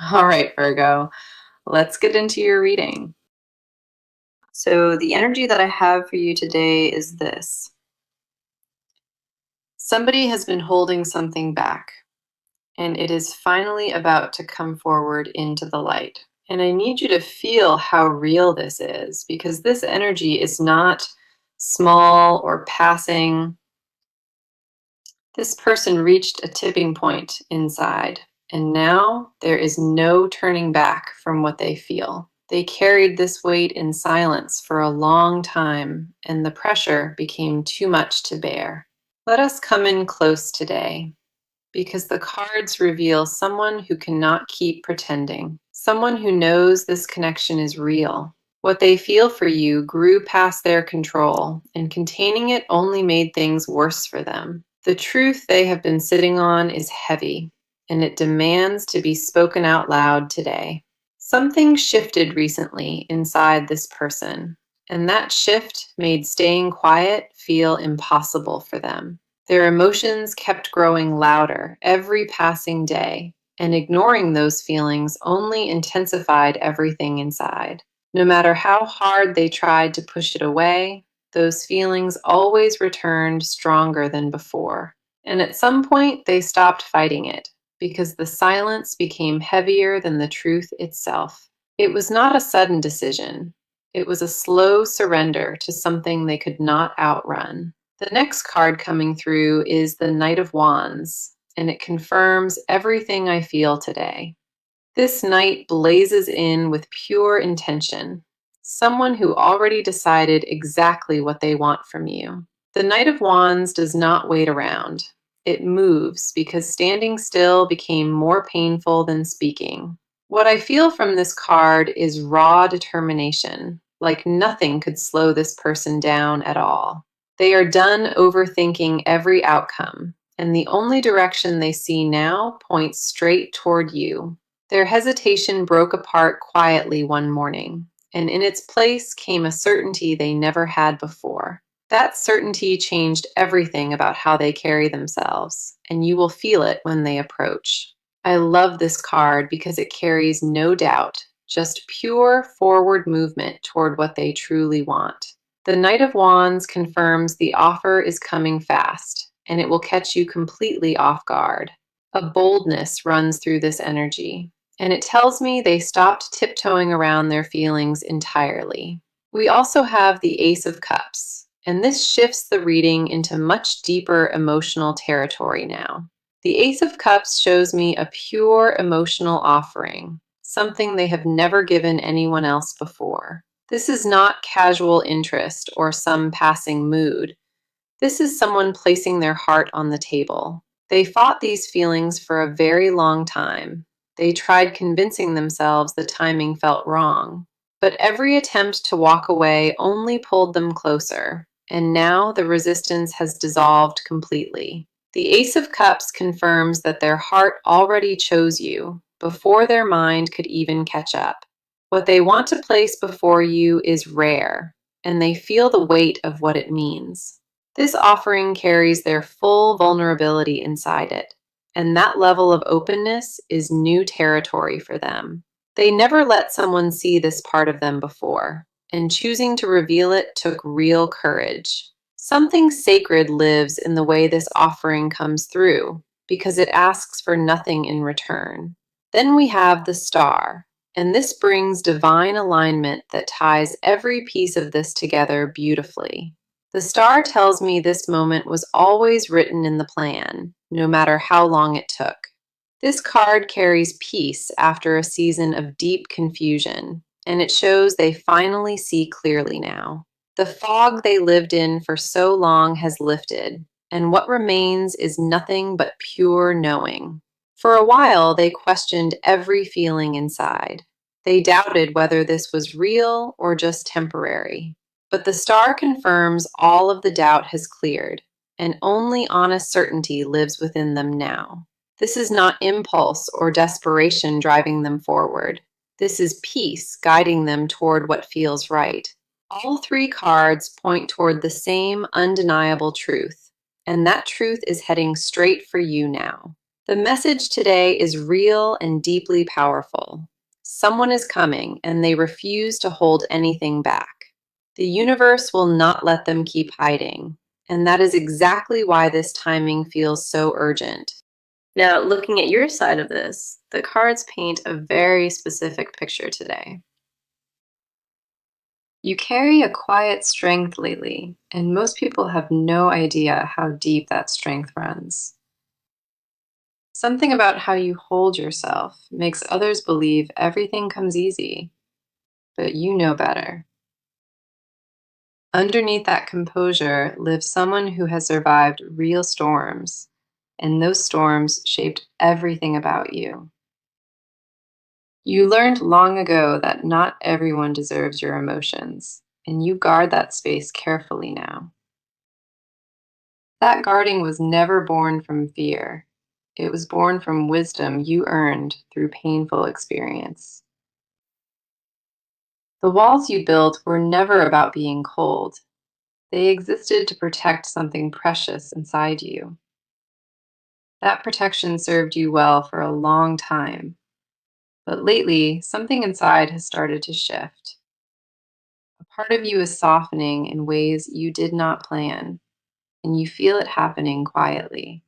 All right, Virgo, let's get into your reading. So, the energy that I have for you today is this. Somebody has been holding something back, and it is finally about to come forward into the light. And I need you to feel how real this is, because this energy is not small or passing. This person reached a tipping point inside, and now there is no turning back from what they feel. They carried this weight in silence for a long time, and the pressure became too much to bear. Let us come in close today, because the cards reveal someone who cannot keep pretending, someone who knows this connection is real. What they feel for you grew past their control, and containing it only made things worse for them. The truth they have been sitting on is heavy, and it demands to be spoken out loud today. Something shifted recently inside this person, and that shift made staying quiet feel impossible for them. Their emotions kept growing louder every passing day, and ignoring those feelings only intensified everything inside. No matter how hard they tried to push it away, those feelings always returned stronger than before. And at some point, they stopped fighting it, because the silence became heavier than the truth itself. It was not a sudden decision. It was a slow surrender to something they could not outrun. The next card coming through is the Knight of Wands, and it confirms everything I feel today. This knight blazes in with pure intention, someone who already decided exactly what they want from you. The Knight of Wands does not wait around. It moves because standing still became more painful than speaking. What I feel from this card is raw determination, like nothing could slow this person down at all. They are done overthinking every outcome, and the only direction they see now points straight toward you. Their hesitation broke apart quietly one morning, and in its place came a certainty they never had before. That certainty changed everything about how they carry themselves, and you will feel it when they approach. I love this card because it carries no doubt, just pure forward movement toward what they truly want. The Knight of Wands confirms the offer is coming fast, and it will catch you completely off guard. A boldness runs through this energy, and it tells me they stopped tiptoeing around their feelings entirely. We also have the Ace of Cups, and this shifts the reading into much deeper emotional territory now. The Ace of Cups shows me a pure emotional offering, something they have never given anyone else before. This is not casual interest or some passing mood. This is someone placing their heart on the table. They fought these feelings for a very long time. They tried convincing themselves the timing felt wrong. But every attempt to walk away only pulled them closer, and now the resistance has dissolved completely. The Ace of Cups confirms that their heart already chose you, before their mind could even catch up. What they want to place before you is rare, and they feel the weight of what it means. This offering carries their full vulnerability inside it, and that level of openness is new territory for them. They never let someone see this part of them before, and choosing to reveal it took real courage. Something sacred lives in the way this offering comes through, because it asks for nothing in return. Then we have the star, and this brings divine alignment that ties every piece of this together beautifully. The star tells me this moment was always written in the plan, no matter how long it took. This card carries peace after a season of deep confusion, and it shows they finally see clearly now. The fog they lived in for so long has lifted, and what remains is nothing but pure knowing. For a while, they questioned every feeling inside. They doubted whether this was real or just temporary. But the star confirms all of the doubt has cleared, and only honest certainty lives within them now. This is not impulse or desperation driving them forward. This is peace guiding them toward what feels right. All three cards point toward the same undeniable truth, and that truth is heading straight for you now. The message today is real and deeply powerful. Someone is coming, and they refuse to hold anything back. The universe will not let them keep hiding, and that is exactly why this timing feels so urgent. Now, looking at your side of this, the cards paint a very specific picture today. You carry a quiet strength lately, and most people have no idea how deep that strength runs. Something about how you hold yourself makes others believe everything comes easy, but you know better. Underneath that composure lives someone who has survived real storms, and those storms shaped everything about you. You learned long ago that not everyone deserves your emotions, and you guard that space carefully now. That guarding was never born from fear. It was born from wisdom you earned through painful experience. The walls you built were never about being cold. They existed to protect something precious inside you. That protection served you well for a long time. But lately, something inside has started to shift. A part of you is softening in ways you did not plan, and you feel it happening quietly.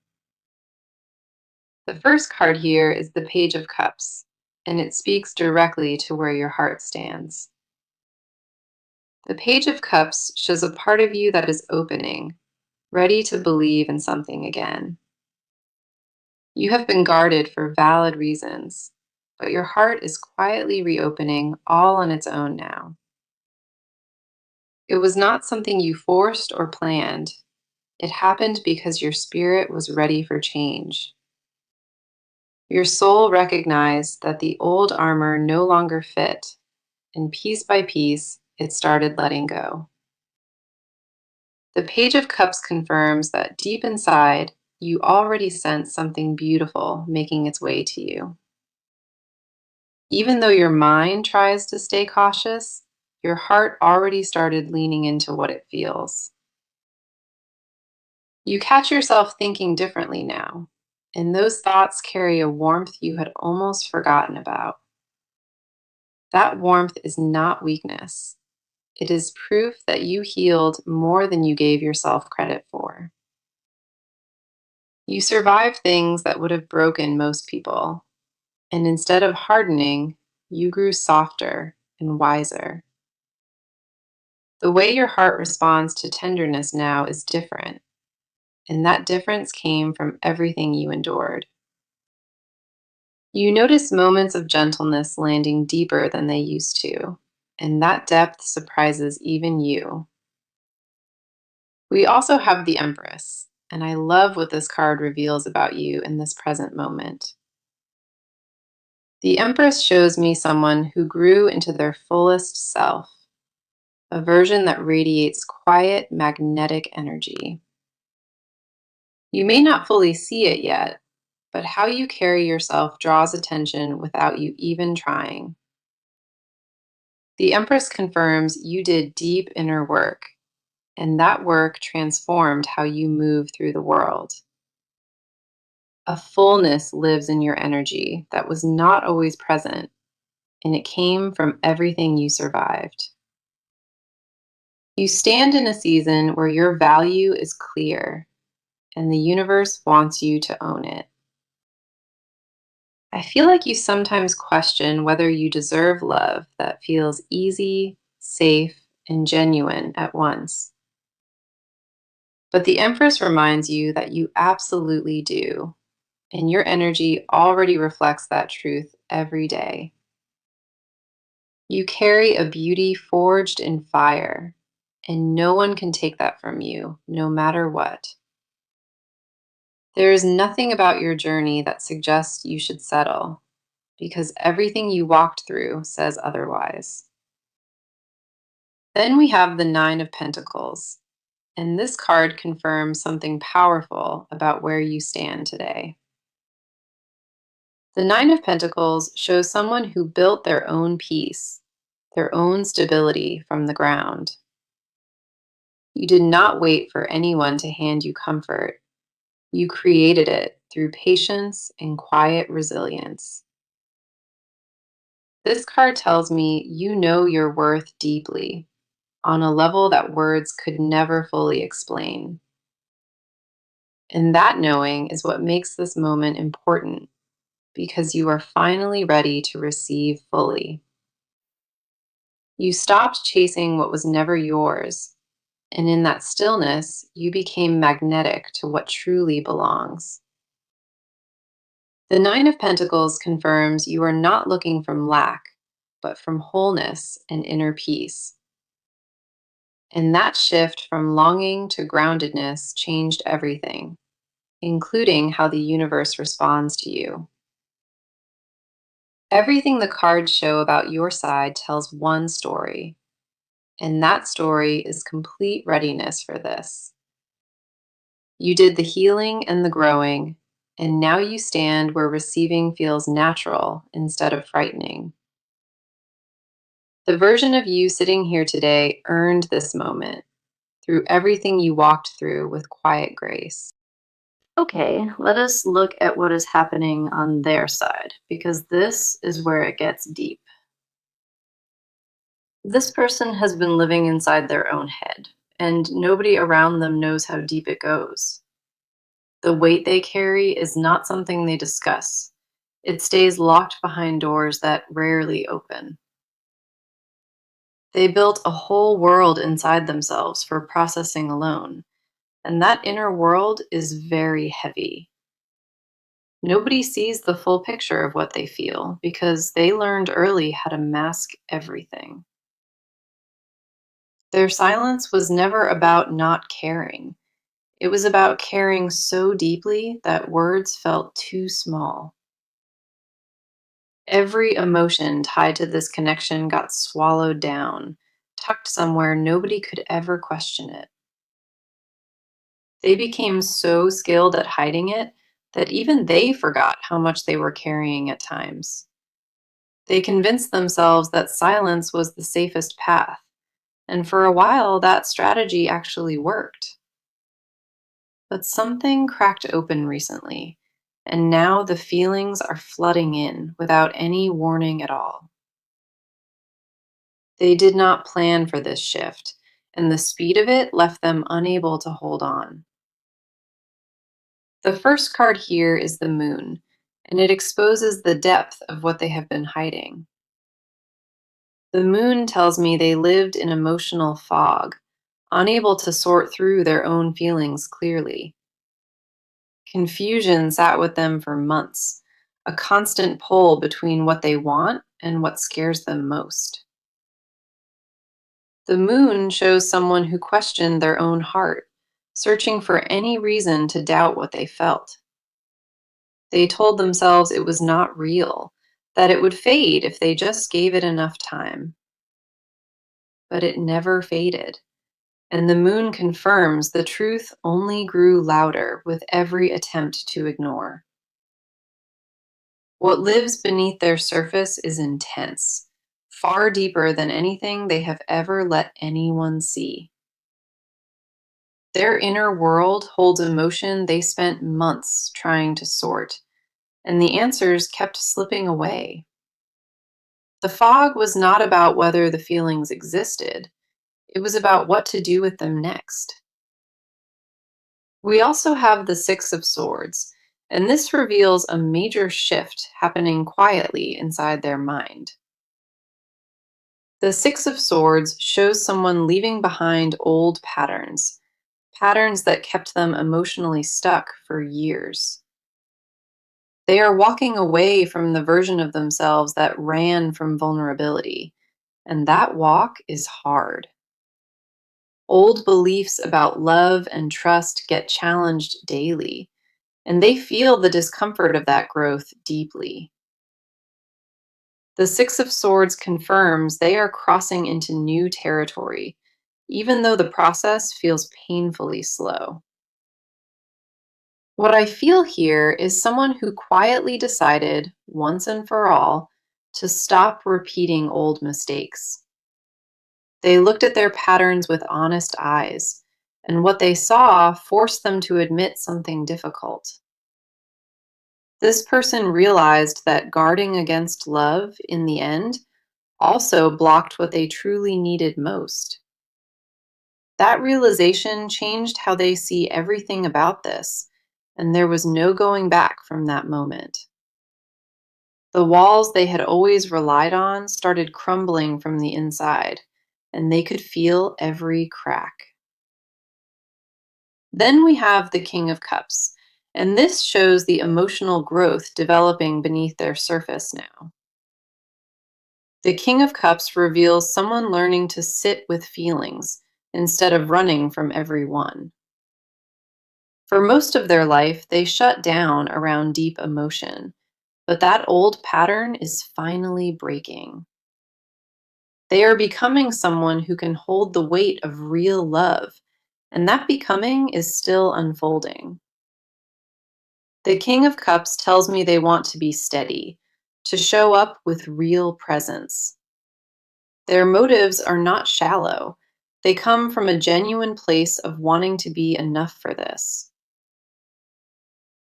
The first card here is the Page of Cups, and it speaks directly to where your heart stands. The Page of Cups shows a part of you that is opening, ready to believe in something again. You have been guarded for valid reasons, but your heart is quietly reopening all on its own now. It was not something you forced or planned. It happened because your spirit was ready for change. Your soul recognized that the old armor no longer fit, and piece by piece, it started letting go. The Page of Cups confirms that deep inside, you already sense something beautiful making its way to you. Even though your mind tries to stay cautious, your heart already started leaning into what it feels. You catch yourself thinking differently now, and those thoughts carry a warmth you had almost forgotten about. That warmth is not weakness. It is proof that you healed more than you gave yourself credit for. You survived things that would have broken most people, and instead of hardening, you grew softer and wiser. The way your heart responds to tenderness now is different, and that difference came from everything you endured. You notice moments of gentleness landing deeper than they used to, and that depth surprises even you. We also have the Empress, and I love what this card reveals about you in this present moment. The Empress shows me someone who grew into their fullest self, a version that radiates quiet, magnetic energy. You may not fully see it yet, but how you carry yourself draws attention without you even trying. The Empress confirms you did deep inner work, and that work transformed how you move through the world. A fullness lives in your energy that was not always present, and it came from everything you survived. You stand in a season where your value is clear, and the universe wants you to own it. I feel like you sometimes question whether you deserve love that feels easy, safe, and genuine at once. But the Empress reminds you that you absolutely do, and your energy already reflects that truth every day. You carry a beauty forged in fire, and no one can take that from you, no matter what. There is nothing about your journey that suggests you should settle, because everything you walked through says otherwise. Then we have the Nine of Pentacles, and this card confirms something powerful about where you stand today. The Nine of Pentacles shows someone who built their own peace, their own stability from the ground. You did not wait for anyone to hand you comfort. You created it through patience and quiet resilience. This card tells me you know your worth deeply, on a level that words could never fully explain. And that knowing is what makes this moment important because you are finally ready to receive fully. You stopped chasing what was never yours, and in that stillness, you became magnetic to what truly belongs. The Nine of Pentacles confirms you are not looking from lack, but from wholeness and inner peace. And that shift from longing to groundedness changed everything, including how the universe responds to you. Everything the cards show about your side tells one story, and that story is complete readiness for this. You did the healing and the growing, and now you stand where receiving feels natural instead of frightening. The version of you sitting here today earned this moment through everything you walked through with quiet grace. Okay, let us look at what is happening on their side, because this is where it gets deep. This person has been living inside their own head, and nobody around them knows how deep it goes. The weight they carry is not something they discuss. It stays locked behind doors that rarely open. They built a whole world inside themselves for processing alone, and that inner world is very heavy. Nobody sees the full picture of what they feel because they learned early how to mask everything. Their silence was never about not caring. It was about caring so deeply that words felt too small. Every emotion tied to this connection got swallowed down, tucked somewhere nobody could ever question it. They became so skilled at hiding it that even they forgot how much they were carrying at times. They convinced themselves that silence was the safest path, and for a while that strategy actually worked. But something cracked open recently, and now the feelings are flooding in without any warning at all. They did not plan for this shift, and the speed of it left them unable to hold on. The first card here is the moon, and it exposes the depth of what they have been hiding. The moon tells me they lived in emotional fog, unable to sort through their own feelings clearly. Confusion sat with them for months, a constant pull between what they want and what scares them most. The moon shows someone who questioned their own heart, searching for any reason to doubt what they felt. They told themselves it was not real, that it would fade if they just gave it enough time. But it never faded, and the moon confirms the truth only grew louder with every attempt to ignore. What lives beneath their surface is intense, far deeper than anything they have ever let anyone see. Their inner world holds emotion they spent months trying to sort, and the answers kept slipping away. The fog was not about whether the feelings existed, it was about what to do with them next. We also have the Six of Swords, and this reveals a major shift happening quietly inside their mind. The Six of Swords shows someone leaving behind old patterns, patterns that kept them emotionally stuck for years. They are walking away from the version of themselves that ran from vulnerability, and that walk is hard. Old beliefs about love and trust get challenged daily, and they feel the discomfort of that growth deeply. The Six of Swords confirms they are crossing into new territory, even though the process feels painfully slow. What I feel here is someone who quietly decided, once and for all, to stop repeating old mistakes. They looked at their patterns with honest eyes, and what they saw forced them to admit something difficult. This person realized that guarding against love in the end also blocked what they truly needed most. That realization changed how they see everything about this, and there was no going back from that moment. The walls they had always relied on started crumbling from the inside, and they could feel every crack. Then we have the King of Cups, and this shows the emotional growth developing beneath their surface now. The King of Cups reveals someone learning to sit with feelings instead of running from every one. For most of their life, they shut down around deep emotion, but that old pattern is finally breaking. They are becoming someone who can hold the weight of real love, and that becoming is still unfolding. The King of Cups tells me they want to be steady, to show up with real presence. Their motives are not shallow. They come from a genuine place of wanting to be enough for this.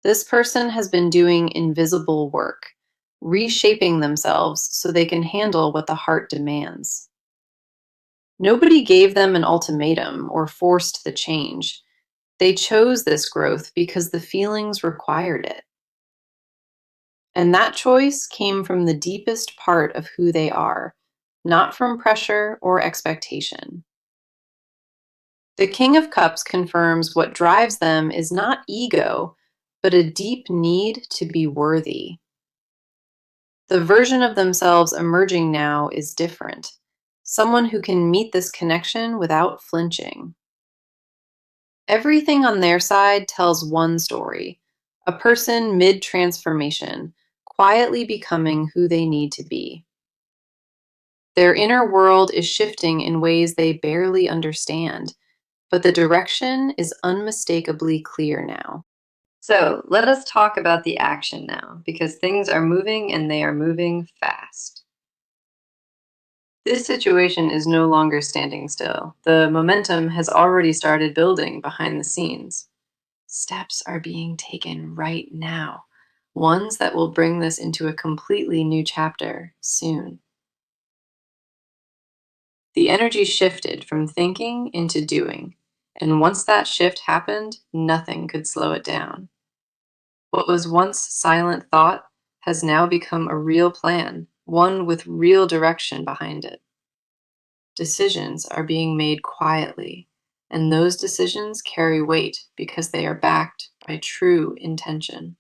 This person has been doing invisible work, reshaping themselves so they can handle what the heart demands. Nobody gave them an ultimatum or forced the change. They chose this growth because the feelings required it. And that choice came from the deepest part of who they are, not from pressure or expectation. The King of Cups confirms what drives them is not ego, but a deep need to be worthy. The version of themselves emerging now is different. Someone who can meet this connection without flinching. Everything on their side tells one story, a person mid transformation, quietly becoming who they need to be. Their inner world is shifting in ways they barely understand, but the direction is unmistakably clear now. So let us talk about the action now, because things are moving and they are moving fast. This situation is no longer standing still. The momentum has already started building behind the scenes. Steps are being taken right now, ones that will bring this into a completely new chapter soon. The energy shifted from thinking into doing, and once that shift happened, nothing could slow it down. What was once silent thought has now become a real plan, one with real direction behind it. Decisions are being made quietly, and those decisions carry weight because they are backed by true intention.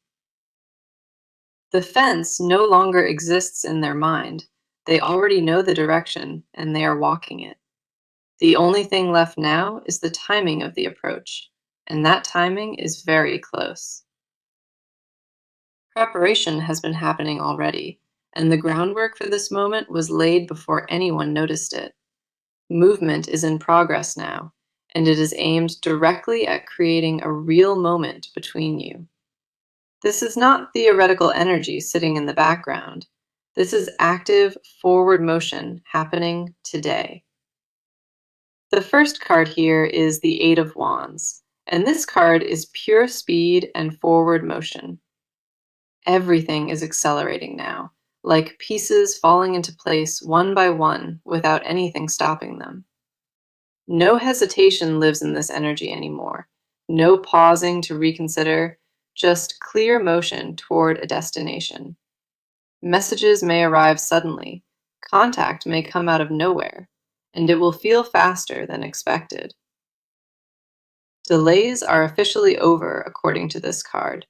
The fence no longer exists in their mind. They already know the direction, and they are walking it. The only thing left now is the timing of the approach, and that timing is very close. Preparation has been happening already, and the groundwork for this moment was laid before anyone noticed it. Movement is in progress now, and it is aimed directly at creating a real moment between you. This is not theoretical energy sitting in the background. This is active forward motion happening today. The first card here is the Eight of Wands, and this card is pure speed and forward motion. Everything is accelerating now, like pieces falling into place one by one without anything stopping them. No hesitation lives in this energy anymore. No pausing to reconsider, just clear motion toward a destination. Messages may arrive suddenly, contact may come out of nowhere, and it will feel faster than expected. Delays are officially over, according to this card,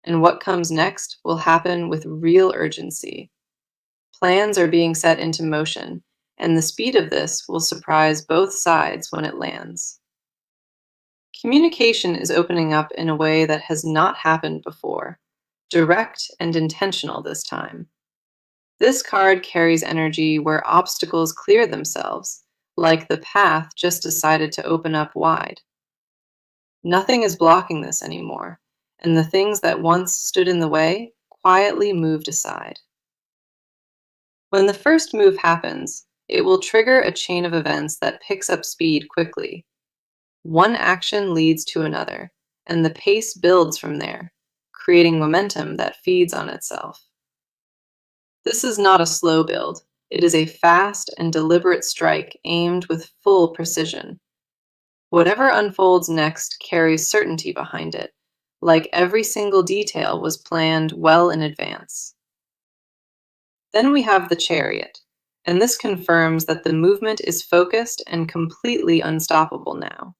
and what comes next will happen with real urgency. Plans are being set into motion, and the speed of this will surprise both sides when it lands. Communication is opening up in a way that has not happened before, direct and intentional this time. This card carries energy where obstacles clear themselves, like the path just decided to open up wide. Nothing is blocking this anymore, and the things that once stood in the way quietly moved aside. When the first move happens, it will trigger a chain of events that picks up speed quickly. One action leads to another, and the pace builds from there, creating momentum that feeds on itself. This is not a slow build. It is a fast and deliberate strike aimed with full precision. Whatever unfolds next carries certainty behind it, like every single detail was planned well in advance. Then we have the chariot, and this confirms that the movement is focused and completely unstoppable now.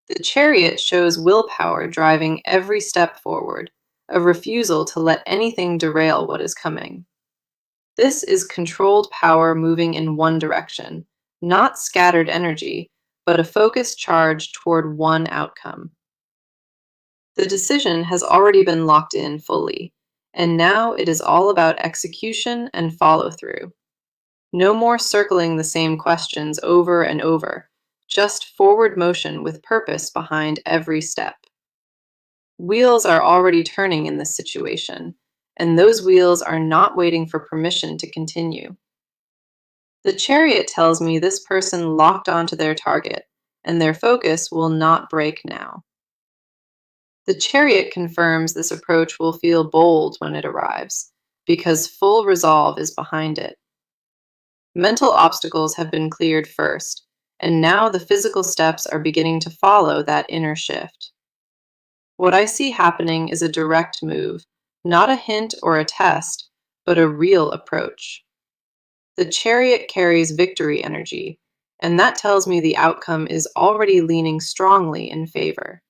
The chariot shows willpower driving every step forward, a refusal to let anything derail what is coming. This is controlled power moving in one direction, not scattered energy, but a focused charge toward one outcome. The decision has already been locked in fully, and now it is all about execution and follow through. No more circling the same questions over and over, just forward motion with purpose behind every step. Wheels are already turning in this situation, and those wheels are not waiting for permission to continue. The chariot tells me this person locked onto their target, and their focus will not break now. The chariot confirms this approach will feel bold when it arrives, because full resolve is behind it. Mental obstacles have been cleared first, and now the physical steps are beginning to follow that inner shift. What I see happening is a direct move, not a hint or a test, but a real approach. The chariot carries victory energy, and that tells me the outcome is already leaning strongly in favor.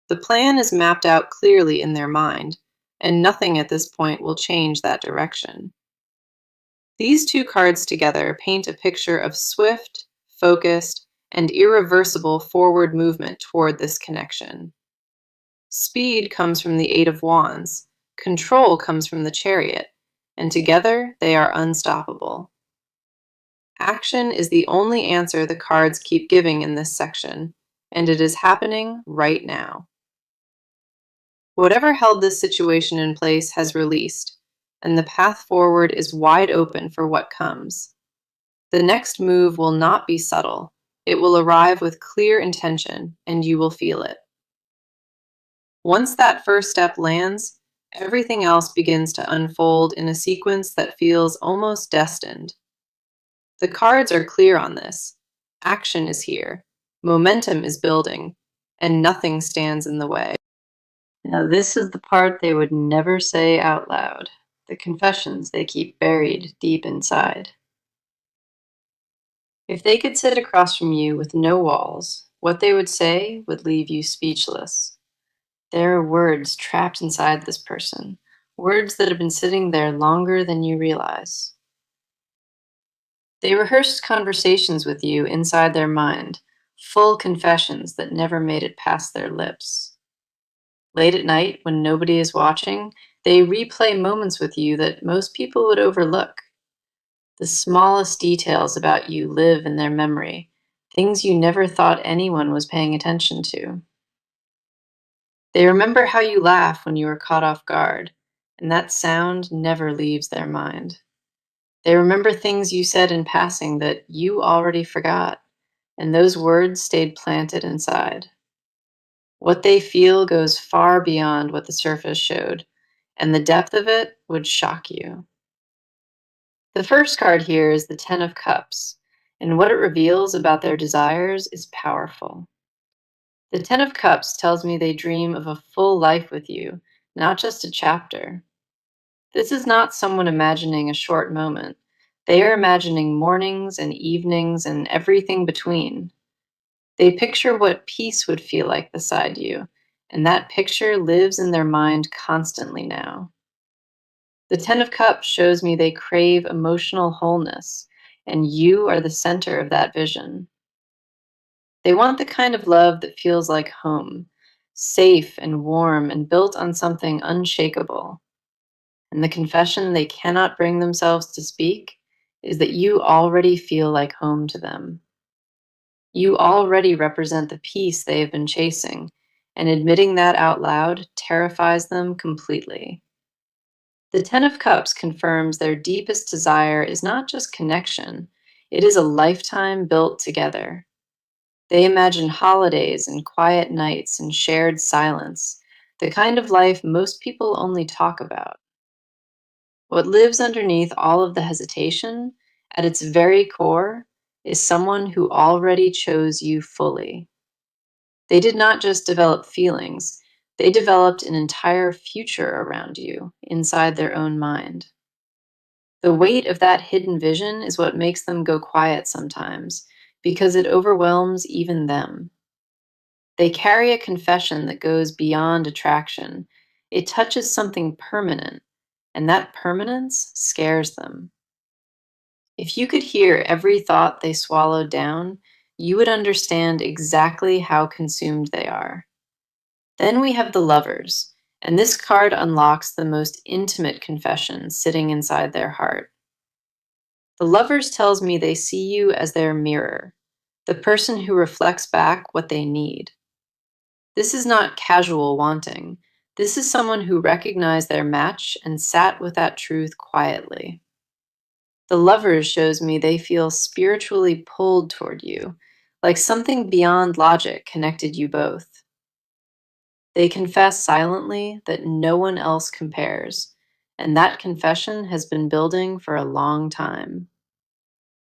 The plan is mapped out clearly in their mind, and nothing at this point will change that direction. These two cards together paint a picture of swift, focused, and irreversible forward movement toward this connection. Speed comes from the Eight of Wands, control comes from the Chariot, and together they are unstoppable. Action is the only answer the cards keep giving in this section, and it is happening right now. Whatever held this situation in place has released, and the path forward is wide open for what comes. The next move will not be subtle. It will arrive with clear intention, and you will feel it. Once that first step lands, everything else begins to unfold in a sequence that feels almost destined. The cards are clear on this. Action is here, momentum is building, and nothing stands in the way. Now, this is the part they would never say out loud, the confessions they keep buried deep inside. If they could sit across from you with no walls, what they would say would leave you speechless. There are words trapped inside this person, words that have been sitting there longer than you realize. They rehearsed conversations with you inside their mind, full confessions that never made it past their lips. Late at night, when nobody is watching, they replay moments with you that most people would overlook. The smallest details about you live in their memory, things you never thought anyone was paying attention to. They remember how you laugh when you are caught off guard, and that sound never leaves their mind. They remember things you said in passing that you already forgot, and those words stayed planted inside. What they feel goes far beyond what the surface showed, and the depth of it would shock you. The first card here is the Ten of Cups, and what it reveals about their desires is powerful. The Ten of Cups tells me they dream of a full life with you, not just a chapter. This is not someone imagining a short moment. They are imagining mornings and evenings and everything between. They picture what peace would feel like beside you, and that picture lives in their mind constantly now. The Ten of Cups shows me they crave emotional wholeness, and you are the center of that vision. They want the kind of love that feels like home, safe and warm and built on something unshakable. And the confession they cannot bring themselves to speak is that you already feel like home to them. You already represent the peace they have been chasing, and admitting that out loud terrifies them completely. The Ten of Cups confirms their deepest desire is not just connection, it is a lifetime built together. They imagine holidays and quiet nights and shared silence, the kind of life most people only talk about. What lives underneath all of the hesitation, at its very core, is someone who already chose you fully. They did not just develop feelings, they developed an entire future around you inside their own mind. The weight of that hidden vision is what makes them go quiet sometimes, because it overwhelms even them. They carry a confession that goes beyond attraction. It touches something permanent, and that permanence scares them. If you could hear every thought they swallowed down, you would understand exactly how consumed they are. Then we have the lovers, and this card unlocks the most intimate confession sitting inside their heart. The lovers tells me they see you as their mirror, the person who reflects back what they need. This is not casual wanting. This is someone who recognized their match and sat with that truth quietly. The lovers shows me they feel spiritually pulled toward you, like something beyond logic connected you both. They confess silently that no one else compares, and that confession has been building for a long time.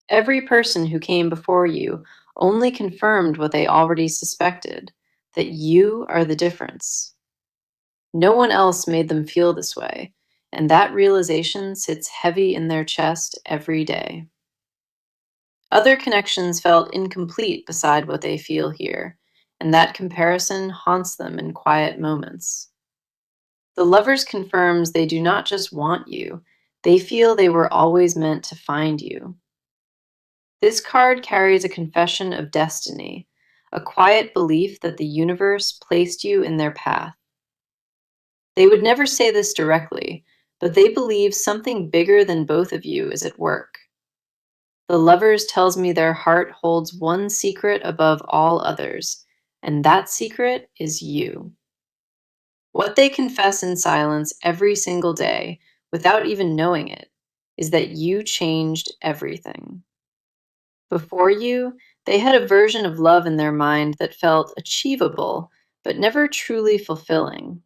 Every person who came before you only confirmed what they already suspected, that you are the difference. No one else made them feel this way, and that realization sits heavy in their chest every day. Other connections felt incomplete beside what they feel here, and that comparison haunts them in quiet moments. The lovers confirms they do not just want you, they feel they were always meant to find you. This card carries a confession of destiny, a quiet belief that the universe placed you in their path. They would never say this directly, but they believe something bigger than both of you is at work. The lovers tells me their heart holds one secret above all others, and that secret is you. What they confess in silence every single day, without even knowing it, is that you changed everything. Before you, they had a version of love in their mind that felt achievable, but never truly fulfilling.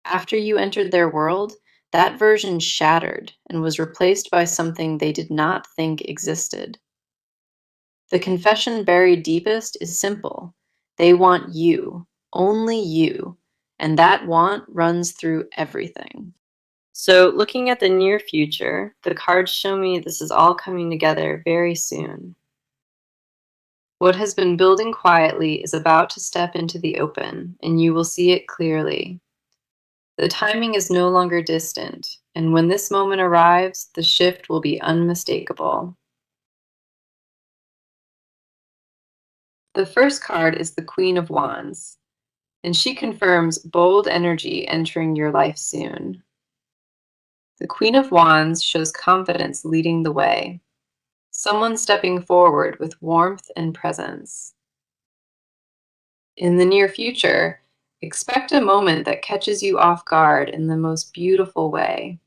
After you entered their world, that version shattered and was replaced by something they did not think existed. The confession buried deepest is simple. They want you, only you, and that want runs through everything. So, looking at the near future, the cards show me this is all coming together very soon. What has been building quietly is about to step into the open, and you will see it clearly. The timing is no longer distant, and when this moment arrives, the shift will be unmistakable. The first card is the Queen of Wands, and she confirms bold energy entering your life soon. The Queen of Wands shows confidence leading the way, someone stepping forward with warmth and presence. In the near future, expect a moment that catches you off guard in the most beautiful way.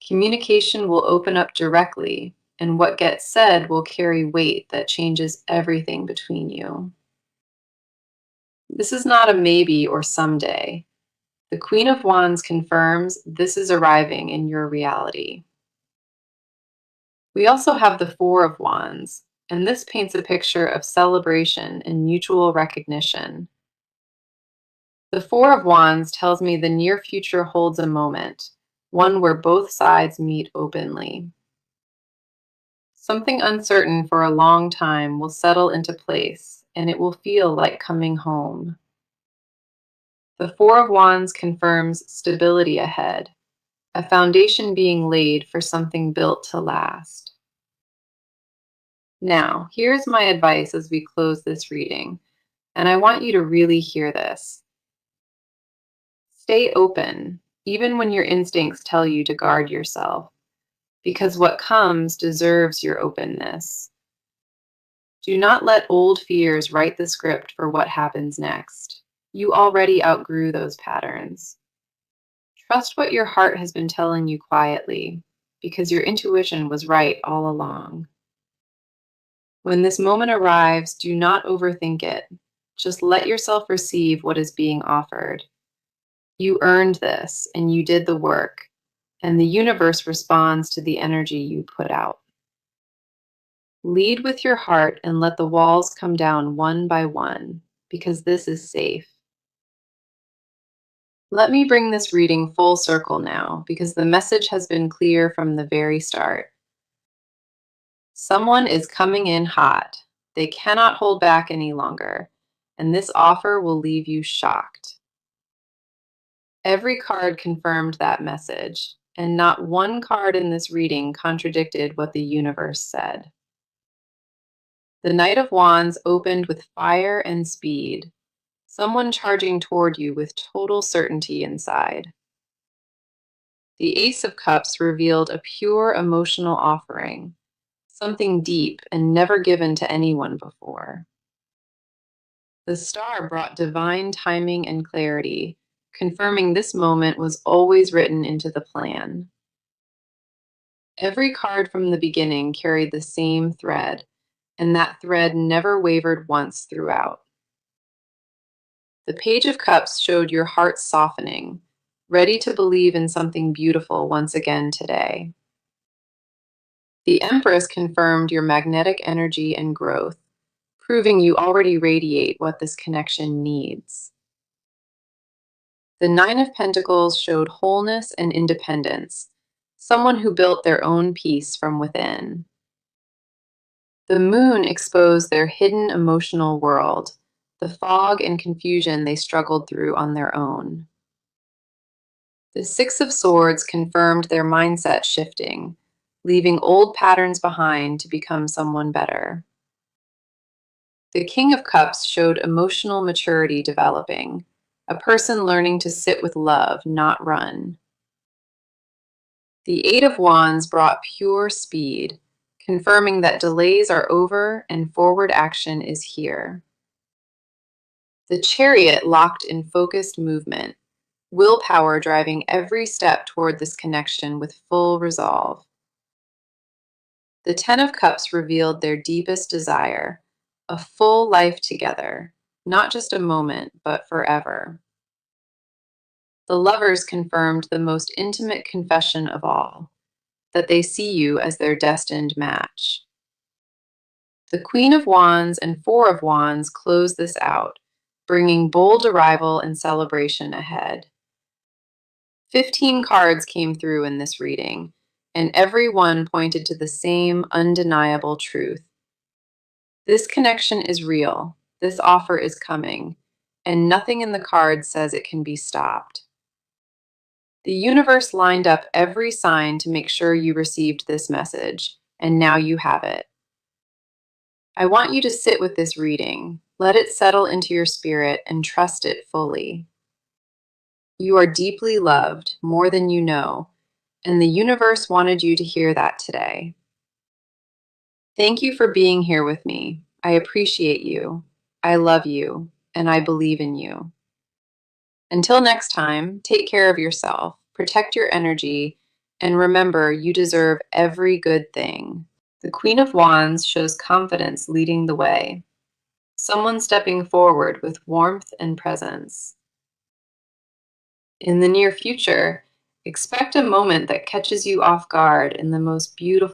Communication will open up directly, and what gets said will carry weight that changes everything between you. This is not a maybe or someday. The Queen of Wands confirms this is arriving in your reality. We also have the Four of Wands, and this paints a picture of celebration and mutual recognition. The Four of Wands tells me the near future holds a moment, one where both sides meet openly. Something uncertain for a long time will settle into place, and it will feel like coming home. The Four of Wands confirms stability ahead, a foundation being laid for something built to last. Now, here's my advice as we close this reading, and I want you to really hear this. Stay open, even when your instincts tell you to guard yourself, because what comes deserves your openness. Do not let old fears write the script for what happens next. You already outgrew those patterns. Trust what your heart has been telling you quietly, because your intuition was right all along. When this moment arrives, do not overthink it. Just let yourself receive what is being offered. You earned this and you did the work, and the universe responds to the energy you put out. Lead with your heart and let the walls come down one by one, because this is safe. Let me bring this reading full circle now, because the message has been clear from the very start. Someone is coming in hot. They cannot hold back any longer, and this offer will leave you shocked. Every card confirmed that message, and not one card in this reading contradicted what the universe said. The Knight of Wands opened with fire and speed, someone charging toward you with total certainty inside. The Ace of Cups revealed a pure emotional offering, something deep and never given to anyone before. The Star brought divine timing and clarity, confirming this moment was always written into the plan. Every card from the beginning carried the same thread, and that thread never wavered once throughout. The Page of Cups showed your heart softening, ready to believe in something beautiful once again today. The Empress confirmed your magnetic energy and growth, proving you already radiate what this connection needs. The Nine of Pentacles showed wholeness and independence, someone who built their own peace from within. The Moon exposed their hidden emotional world, the fog and confusion they struggled through on their own. The Six of Swords confirmed their mindset shifting, leaving old patterns behind to become someone better. The King of Cups showed emotional maturity developing, a person learning to sit with love, not run. The Eight of Wands brought pure speed, confirming that delays are over and forward action is here. The Chariot locked in focused movement, willpower driving every step toward this connection with full resolve. The Ten of Cups revealed their deepest desire, a full life together, not just a moment, but forever. The Lovers confirmed the most intimate confession of all, that they see you as their destined match. The Queen of Wands and Four of Wands close this out, bringing bold arrival and celebration ahead. 15 cards came through in this reading, and every one pointed to the same undeniable truth. This connection is real, this offer is coming, and nothing in the cards says it can be stopped. The universe lined up every sign to make sure you received this message, and now you have it. I want you to sit with this reading, let it settle into your spirit, and trust it fully. You are deeply loved, more than you know, and the universe wanted you to hear that today. Thank you for being here with me. I appreciate you. I love you, and I believe in you. Until next time, take care of yourself, protect your energy, and remember you deserve every good thing. The Queen of Wands shows confidence leading the way, someone stepping forward with warmth and presence. In the near future, expect a moment that catches you off guard in the most beautiful